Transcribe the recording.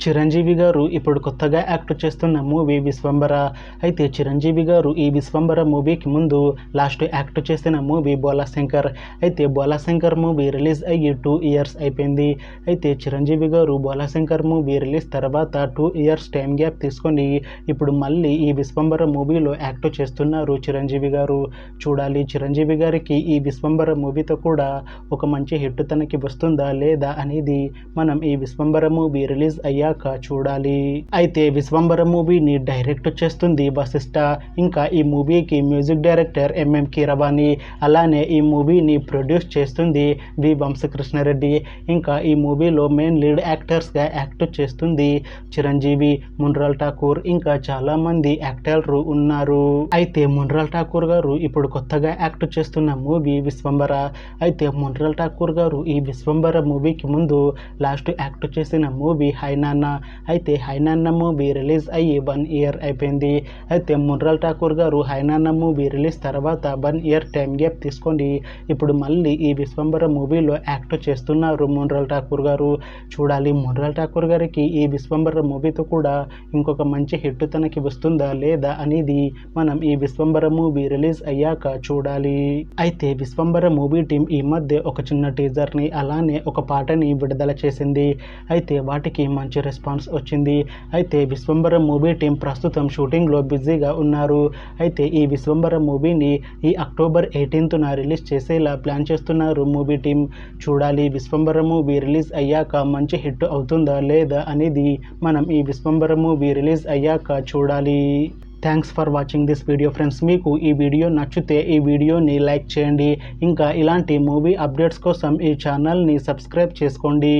చిరంజీవి గారు ఇప్పుడు కొత్తగా యాక్ట్ చేస్తున్న మూవీ విశ్వంబర. అయితే చిరంజీవి గారు ఈ విశ్వంబర మూవీకి ముందు లాస్ట్ యాక్ట్ చేసిన మూవీ బోలాశంకర్. అయితే బోలాశంకర్ మూవీ రిలీజ్ అయ్యి 2 ఇయర్స్ అయిపోయింది. అయితే చిరంజీవి గారు బోలాశంకర్ మూవీ రిలీజ్ తర్వాత 2 ఇయర్స్ టైం గ్యాప్ తీసుకొని ఇప్పుడు మళ్ళీ ఈ విశ్వంబర మూవీలో యాక్ట్ చేస్తున్నారు చిరంజీవి గారు. చూడాలి చిరంజీవి గారికి ఈ విశ్వంబర మూవీతో కూడా ఒక మంచి హిట్ తనకి వస్తుందా లేదా అనేది మనం ఈ విశ్వంబర మూవీ రిలీజ్ అయ్యాక చూడాలి. అయితే విశ్వంబర మూవీని డైరెక్ట్ చేస్తుంది వశిష్ఠ. ఇంకా ఈ మూవీకి మ్యూజిక్ డైరెక్టర్ ఎంఎం కీరవాణి. అలానే ఈ మూవీని ప్రొడ్యూస్ చేస్తుంది వి వంశకృష్ణారెడ్డి. ఇంకా ఈ మూవీలో మెయిన్ లీడ్ యాక్టర్స్గా యాక్ట్ చేస్తుంది చిరంజీవి, మున్రాల్ ఠాకూర్, ఇంకా చాలా మంది యాక్టర్లు ఉన్నారు. అయితే మున్రాల్ ఠాకూర్ గారు ఇప్పుడు కొత్తగా యాక్ట్ చేస్తున్న మూవీ విశ్వంబర. అయితే మున్రాల్ ఠాకూర్ గారు ఈ విశ్వంబర మూవీకి ముందు లాస్ట్ యాక్ట్ చేసిన మూవీ హైనాన్న. అయితే హైనాన్న మూవీ రిలీజ్ అయ్యి 1 ఇయర్ అయిపోయింది. అయితే మున్రాల్ ఠాకూర్ గారు హైనాన్న మూవీ రిలీజ్ తర్వాత 1 ఇయర్ టైం గ్యాప్ తీసుకొని ఇప్పుడు మళ్ళీ ఈ విశ్వంబర మూవీలో యాక్ట్ చేస్తున్నారు మున్రాల్ ఠాకూర్ గారు. చూడాలి మున్రాల్ ఠాకూర్ గారికి ఈ విశ్వంబర మూవీతో కూడా ఇంకొక మంచి హిట్ తనకి వస్తుందా లేదా అనేది మనం ఈ విశ్వంబర మూవీ రిలీజ్ అయ్యాక చూడాలి. అయితే విశ్వంబర మూవీ టీం ఈ మధ్య ఒక చిన్న టీజర్ని అలానే ఒక పాటని విడుదల చేసింది. అయితే వాటికి మంచి రెస్పాన్స్ వచ్చింది. అయితే విశ్వంబర మూవీ టీం ప్రస్తుతం షూటింగ్లో బిజీగా ఉన్నారు. అయితే ఈ విశ్వంబర మూవీని ఈ అక్టోబర్ 18న రిలీజ్ చేసేలా ప్లాన్ చేస్తున్నారు మూవీ టీం. చూడాలి విశ్వంబర మూవీ రిలీజ్ అయ్యాక మంచి హిట్ అవుతుందా లేదా అనేది మనం ఈ విశ్వంబర మూవీ రిలీజ్ అయ్యాక చూడాలి. Thanks for watching this video friends. మీకు ఈ వీడియో నచ్చితే ఈ వీడియోని లైక్ చేయండి. ఇంకా ఇలాంటి మూవీ అప్డేట్స్ కోసం ఈ ఛానల్ని సబ్స్క్రైబ్ చేసుకోండి.